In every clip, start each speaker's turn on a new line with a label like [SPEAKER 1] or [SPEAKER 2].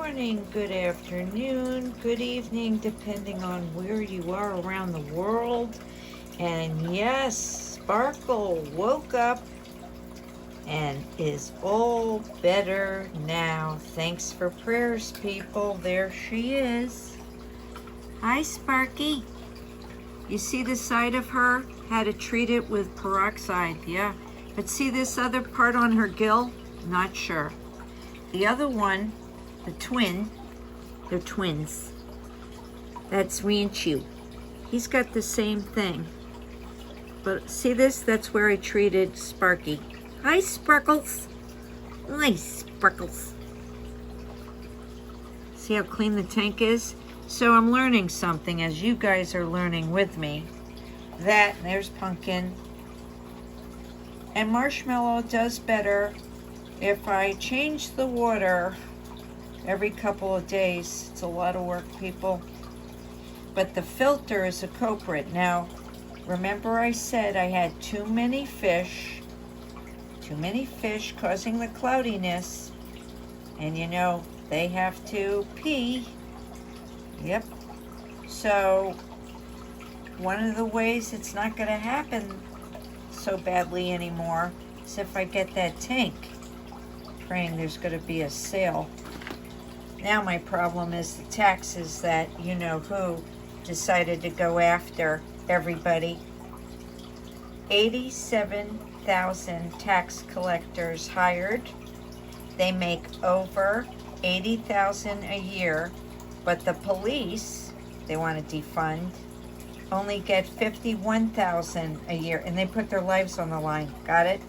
[SPEAKER 1] morning, good afternoon, good evening, depending on where you are around the world. And yes, Sparkle woke up and is all better now. Thanks for prayers, people. There she is. Hi, Sparky. You see the side of her? Had to treat it with peroxide, yeah. But see this other part on her gill? Not sure. The other one, the twin, they're twins. That's Ryunkn. He's got the same thing. But see this? That's where I treated Sparky. Hi, Sparkles. Hi, Sparkles. See how clean the tank is? So I'm learning something, as you guys are learning with me. That, there's Pumpkin. And Marshmallow does better if I change the water every couple of days. It's a lot of work, people. But the filter is a culprit. Now, remember I said I had too many fish causing the cloudiness. And you know, they have to pee. Yep. So, one of the ways it's not going to happen so badly anymore is if I get that tank. Praying there's going to be a sale. Now my problem is the taxes that you know who decided to go after everybody. 87,000 tax collectors hired. They make over 80,000 a year, but the police, they want to defund, only get 51,000 a year, and they put their lives on the line. Got it?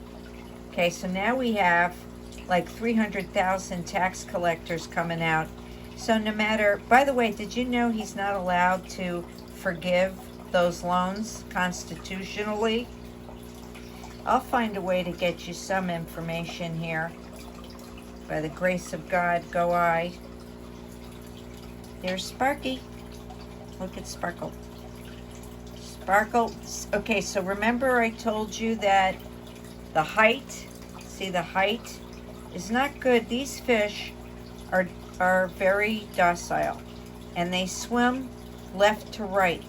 [SPEAKER 1] Okay, so now we have like 300,000 tax collectors coming out. So no matter, by the way, did you know he's not allowed to forgive those loans constitutionally? I'll find a way to get you some information here. By the grace of God, go I. There's Sparky. Look at Sparkle. Sparkle. Okay, so remember I told you that the height, see the height, is not good. These fish are very docile, and they swim left to right,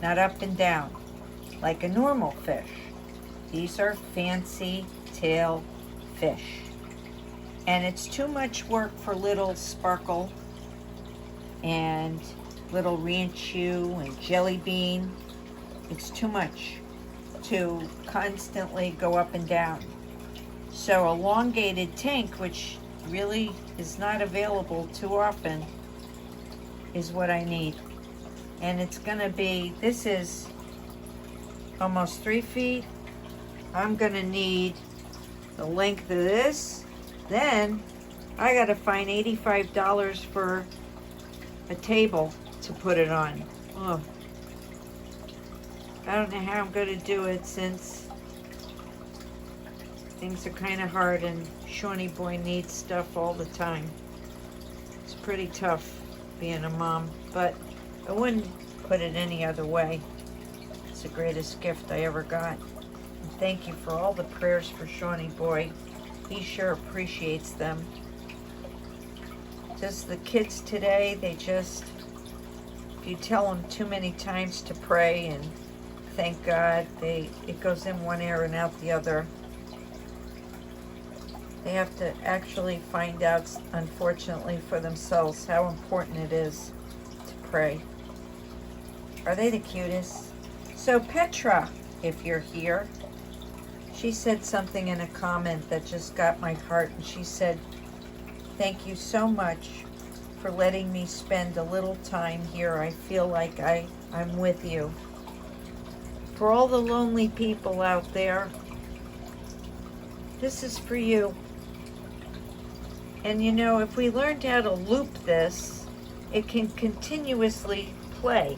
[SPEAKER 1] not up and down, like a normal fish. These are fancy tail fish. And it's too much work for little Sparkle and little Ryunkn and Jelly Bean. It's too much to constantly go up and down. So elongated tank, which really is not available too often, is what I need. And it's gonna be, this is almost 3 feet. I'm gonna need the length of this. Then I gotta find $85 for a table to put it on. Oh, I don't know how I'm gonna do it since things are kind of hard and Shawnee boy needs stuff all the time. It's pretty tough being a mom, but I wouldn't put it any other way. It's the greatest gift I ever got. And thank you for all the prayers for Shawnee boy. He sure appreciates them. Just the kids today, they just, if you tell them too many times to pray and thank God, it goes in one ear and out the other. They have to actually find out, unfortunately, for themselves how important it is to pray. Are they the cutest? So Petra, if you're here, she said something in a comment that just got my heart, and she said, thank you so much for letting me spend a little time here. I feel like I'm with you. For all the lonely people out there, this is for you. And you know, if we learned how to loop this, it can continuously play.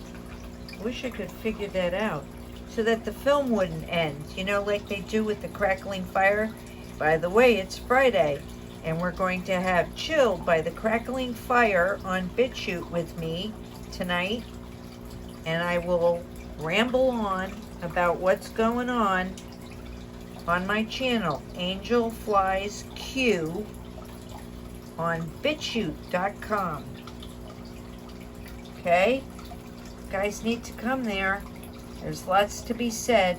[SPEAKER 1] I wish I could figure that out so that the film wouldn't end, you know, like they do with the crackling fire. By the way, it's Friday, and we're going to have Chilled by the Crackling Fire on BitChute with me tonight, and I will ramble on about what's going on my channel, Angel Flies Q. on BitChute.com. Okay? You guys need to come there. There's lots to be said.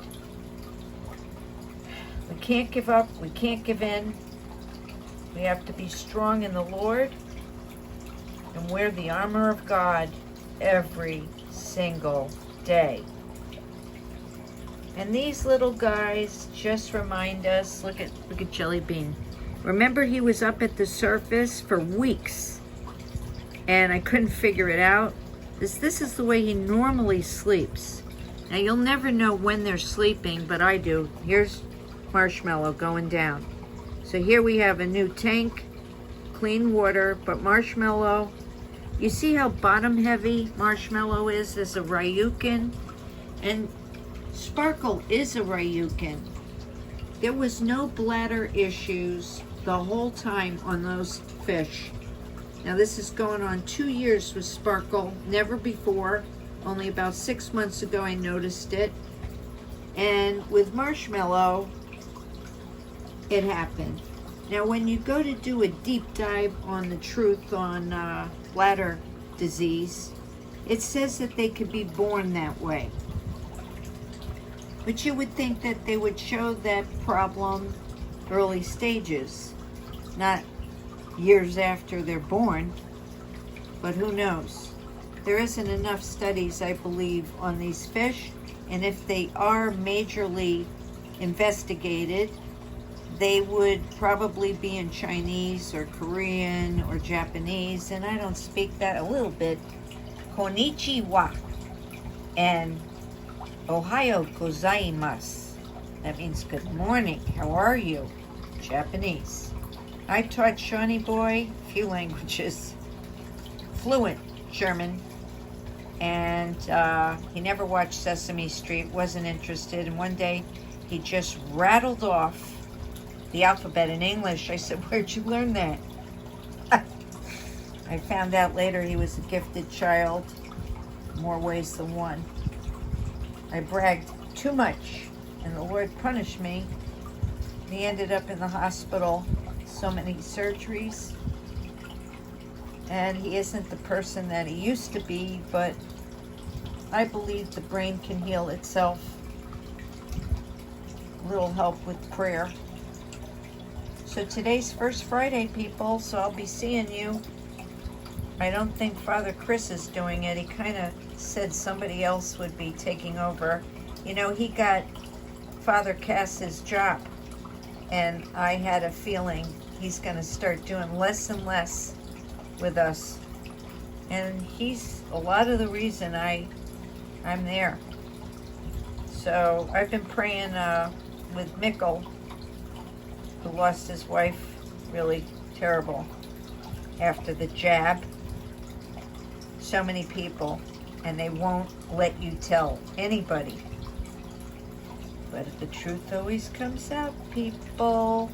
[SPEAKER 1] We can't give up. We can't give in. We have to be strong in the Lord and wear the armor of God every single day. And these little guys just remind us, look at Jelly Bean. Remember, he was up at the surface for weeks and I couldn't figure it out. This is the way he normally sleeps. Now you'll never know when they're sleeping, but I do. Here's Marshmallow going down. So here we have a new tank, clean water, but Marshmallow, you see how bottom heavy Marshmallow is as a Ryunkn? And Sparkle is a Ryunkn. There was no bladder issues the whole time on those fish. Now this is going on 2 years with Sparkle, never before. Only about 6 months ago I noticed it. And with Marshmallow, it happened. Now when you go to do a deep dive on the truth on bladder disease, it says that they could be born that way. But you would think that they would show that problem early stages, not years after they're born, but who knows? There isn't enough studies, I believe, on these fish, and if they are majorly investigated, they would probably be in Chinese or Korean or Japanese, and I don't speak that a little bit. Konnichiwa and Ohayo gozaimasu. That means good morning. How are you? Japanese. I taught Shawnee Boy a few languages. Fluent German. And he never watched Sesame Street, wasn't interested. And one day he just rattled off the alphabet in English. I said, where'd you learn that? I found out later he was a gifted child, more ways than one. I bragged too much, and the Lord punished me. He ended up in the hospital, so many surgeries, and he isn't the person that he used to be, but I believe the brain can heal itself. A little help with prayer. So today's First Friday, people, so I'll be seeing you. I don't think Father Chris is doing it. He kind of said somebody else would be taking over. You know, he got Father Cass's job, and I had a feeling he's going to start doing less and less with us. And he's a lot of the reason I'm there. So I've been praying with Mikkel, who lost his wife really terrible after the jab. So many people, and they won't let you tell anybody. But the truth always comes out, people.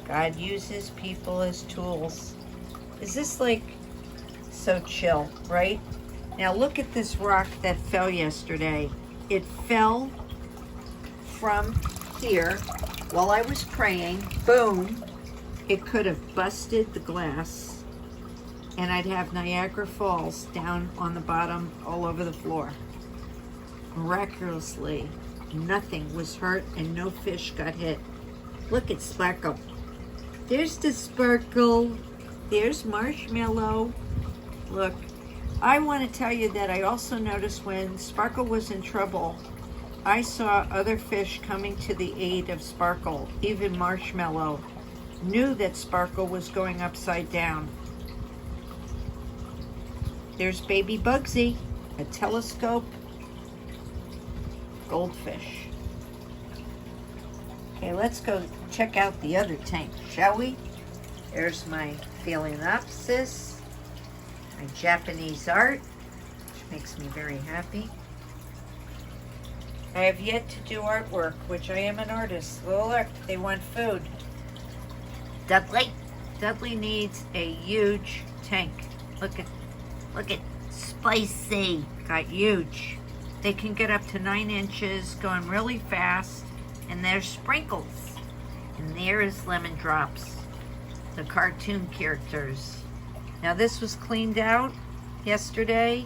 [SPEAKER 1] God uses people as tools. Is this like so chill, right? Now look at this rock that fell yesterday. It fell from here while I was praying. Boom. It could have busted the glass, and I'd have Niagara Falls down on the bottom all over the floor. Miraculously, nothing was hurt and no fish got hit. Look at Sparkle. There's the Sparkle. There's Marshmallow. Look, I want to tell you that I also noticed when Sparkle was in trouble, I saw other fish coming to the aid of Sparkle. Even Marshmallow knew that Sparkle was going upside down. There's baby Bugsy, a telescope goldfish. Okay, let's go check out the other tank, shall we? There's my Phalaenopsis, my Japanese art, which makes me very happy. I have yet to do artwork, which I am an artist. Well, look, they want food. Dudley needs a huge tank. Look at Spicy. Got huge. They can get up to 9 inches, going really fast. And there's Sprinkles. And there is Lemon Drops. the cartoon characters. Now this was cleaned out yesterday.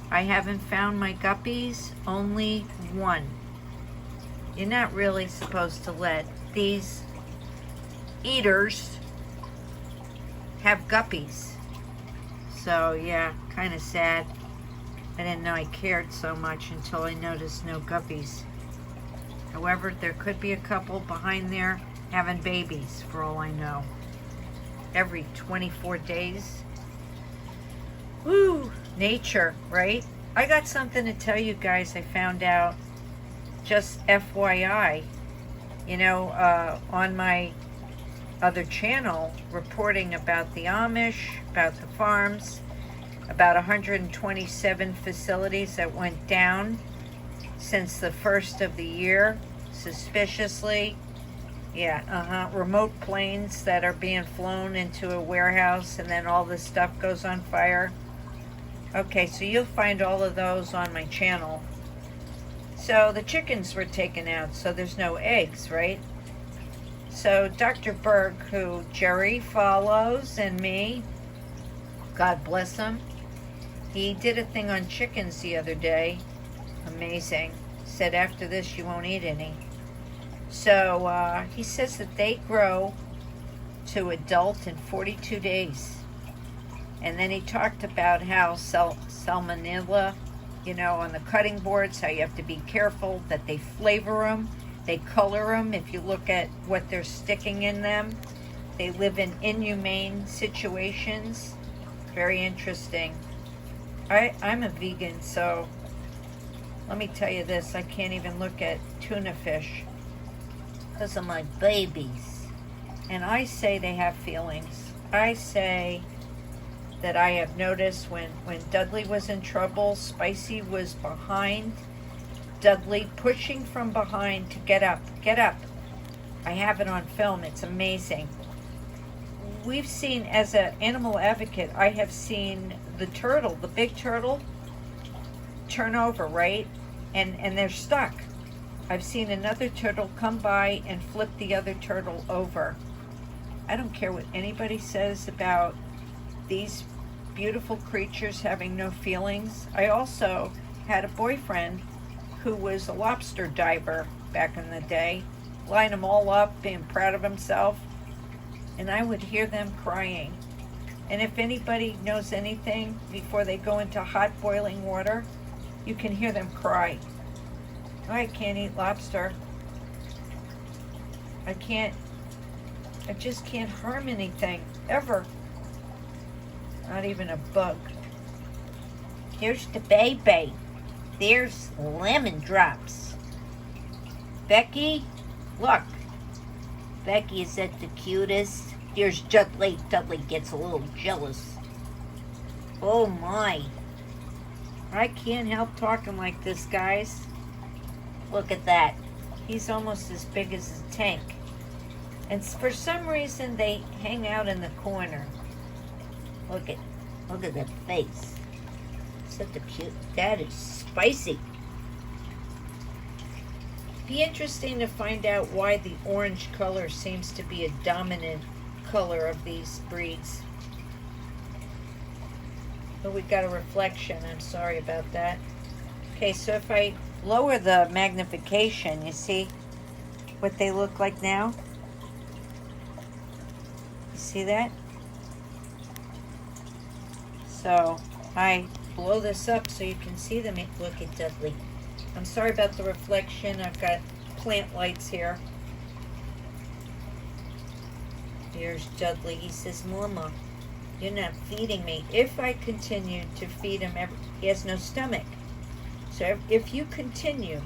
[SPEAKER 1] I haven't found my guppies, only one. You're not really supposed to let these eaters have guppies. So yeah, kind of sad. I didn't know I cared so much until I noticed no guppies. However, there could be a couple behind there having babies, for all I know. Every 24 days. Woo! Nature, right? I got something to tell you guys I found out, just FYI. You know, on my other channel, reporting about the Amish, about the farms, about 127 facilities that went down since the first of the year, suspiciously. Yeah, remote planes that are being flown into a warehouse and then all this stuff goes on fire. Okay, so you'll find all of those on my channel. So the chickens were taken out, so there's no eggs, right? So Dr. Berg, who Jerry follows and me, God bless him, he did a thing on chickens the other day. Amazing. Said after this you won't eat any. So he says that they grow to adult in 42 days. And then he talked about how salmonella, you know, on the cutting boards, how you have to be careful that they flavor them, they color them. If you look at what they're sticking in them, they live in inhumane situations. Very interesting. I'm a vegan, so let me tell you this, I can't even look at tuna fish because of my babies. And I say they have feelings. I say that I have noticed when Dudley was in trouble, Spicy was behind Dudley, pushing from behind to get up, get up. I have it on film, it's amazing. We've seen, as an animal advocate, I have seen the turtle, the big turtle, turn over, right? And they're stuck. I've seen another turtle come by and flip the other turtle over. I don't care what anybody says about these beautiful creatures having no feelings. I also had a boyfriend who was a lobster diver back in the day, line them all up, being proud of himself, and I would hear them crying. And if anybody knows anything, before they go into hot boiling water, you can hear them cry. I can't eat lobster. I just can't harm anything, ever. Not even a bug. Here's the baby. There's lemon drops. Becky, look. Becky, is that the cutest? Here's Dudley. Dudley gets a little jealous. Oh my. I can't help talking like this, guys. Look at that. He's almost as big as a tank. And for some reason, they hang out in the corner. Look at that face. Such a cute. That is Spicy. Be interesting to find out why the orange color seems to be a dominant color of these breeds. But we got a reflection. I'm sorry about that. Okay, so if I lower the magnification, you see what they look like now? You see that? So I blow this up so you can see them. Look at Dudley. I'm sorry about the reflection. I've got plant lights here. Here's Dudley. He says, Mama, you're not feeding me. If I continue to feed him, he has no stomach. So if you continue,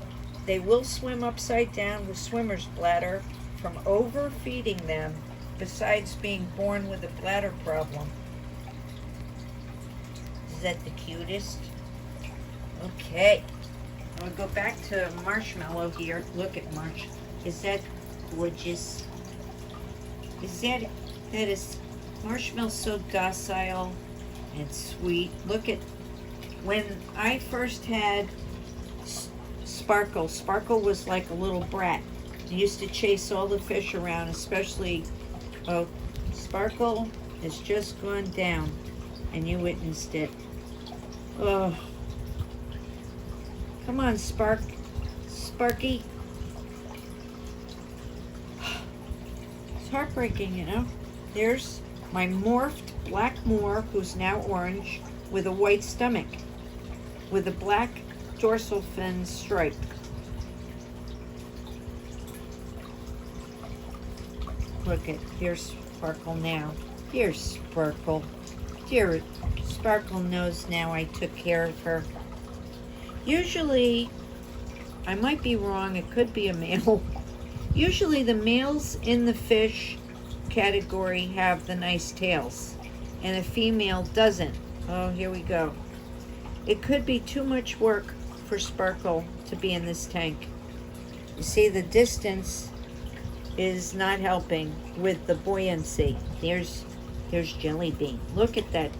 [SPEAKER 1] they will swim upside down with swimmer's bladder from overfeeding them, besides being born with a bladder problem. Is that the cutest? Okay. We'll go back to Marshmallow here. Look at Marsh. Is that gorgeous? That is Marshmallow's so docile and sweet. Look at, when I first had Sparkle. Sparkle was like a little brat. He used to chase all the fish around, especially, oh, Sparkle has just gone down, and you witnessed it. Oh. Come on, Sparky. It's heartbreaking, you know. There's my morphed black moor, who's now orange, with a white stomach, with a black dorsal fin stripe. Look at, here's Sparkle now. Here's Sparkle. Dear Sparkle knows now I took care of her. Usually, I might be wrong, it could be a male. Usually the males in the fish category have the nice tails, and the female doesn't. Oh, here we go. It could be too much work for Sparkle to be in this tank. You see, the distance is not helping with the buoyancy. Here's Jelly Bean. Look at that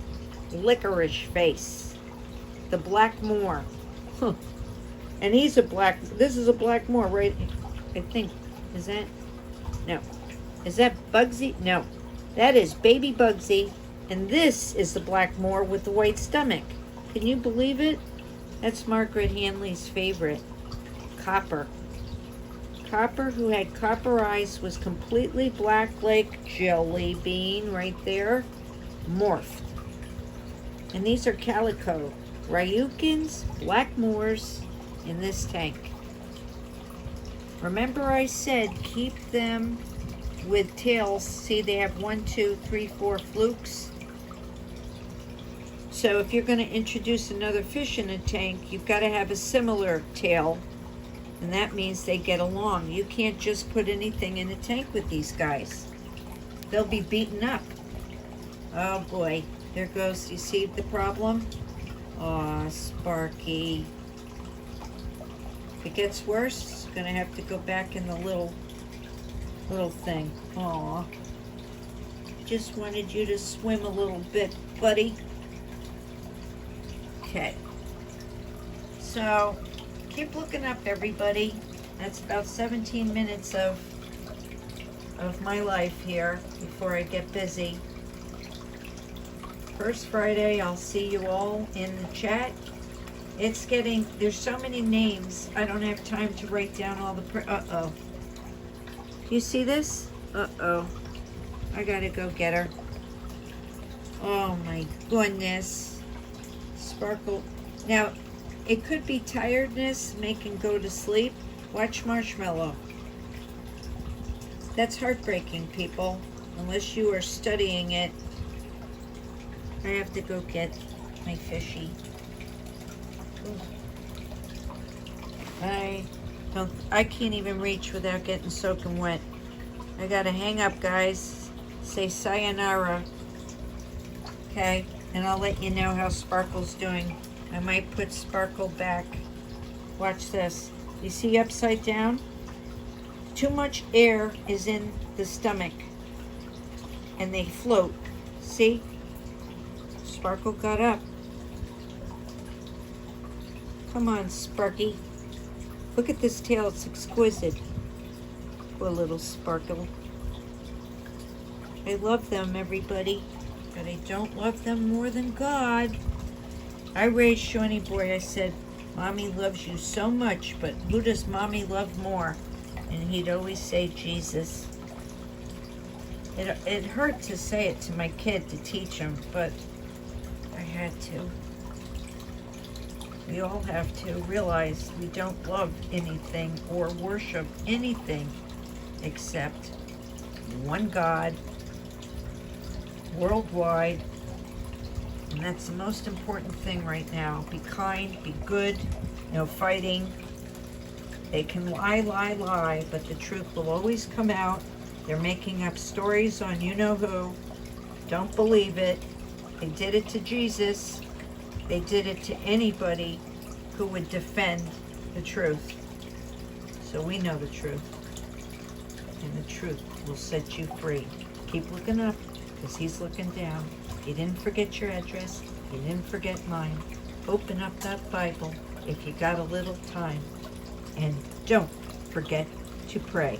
[SPEAKER 1] licorice face. The black moor. Huh. And he's a black, this is a black moor, right? I think, is that? No. Is that Bugsy? No. That is baby Bugsy. And this is the black moor with the white stomach. Can you believe it? That's Margaret Hanley's favorite. Copper. Copper, who had copper eyes, was completely black like Jelly Bean right there. Morphed. And these are Calico. Ryunkns, black moors in this tank. Remember I said keep them with tails. See, they have 1, 2, 3, 4 flukes. So if you're going to introduce another fish in a tank, you've got to have a similar tail, and that means they get along. You can't just put anything in a tank with these guys. They'll be beaten up. Oh boy, there goes, you see the problem? Aw, Sparky. If it gets worse, it's gonna have to go back in the little thing. Aw. Just wanted you to swim a little bit, buddy. Okay. So, keep looking up, everybody. That's about 17 minutes of my life here before I get busy. First Friday, I'll see you all in the chat. It's getting, there's so many names, I don't have time to write down all the, uh-oh. You see this? Uh-oh. I gotta go get her. Oh my goodness. Sparkle. Now, it could be tiredness, making go to sleep. Watch Marshmallow. That's heartbreaking, people. Unless you are studying it. I have to go get my fishy. I can't even reach without getting soaking wet. I gotta hang up, guys. Say sayonara. Okay, and I'll let you know how Sparkle's doing. I might put Sparkle back. Watch this. You see upside down? Too much air is in the stomach, and they float. See? Sparkle got up. Come on, Sparky. Look at this tail, it's exquisite. Poor little Sparkle. I love them, everybody, but I don't love them more than God. I raised Shawnee Boy, I said, Mommy loves you so much, but who does Mommy love more? And he'd always say Jesus. It hurt to say it to my kid, to teach him, but I had to. We all have to realize we don't love anything or worship anything except one God, worldwide, and that's the most important thing right now. Be kind, be good, no fighting. They can lie, but the truth will always come out. They're making up stories on you-know-who. Don't believe it. They did it to Jesus. They did it to anybody who would defend the truth. So we know the truth. And the truth will set you free. Keep looking up, because he's looking down. You didn't forget your address. You didn't forget mine. Open up that Bible if you got a little time. And don't forget to pray.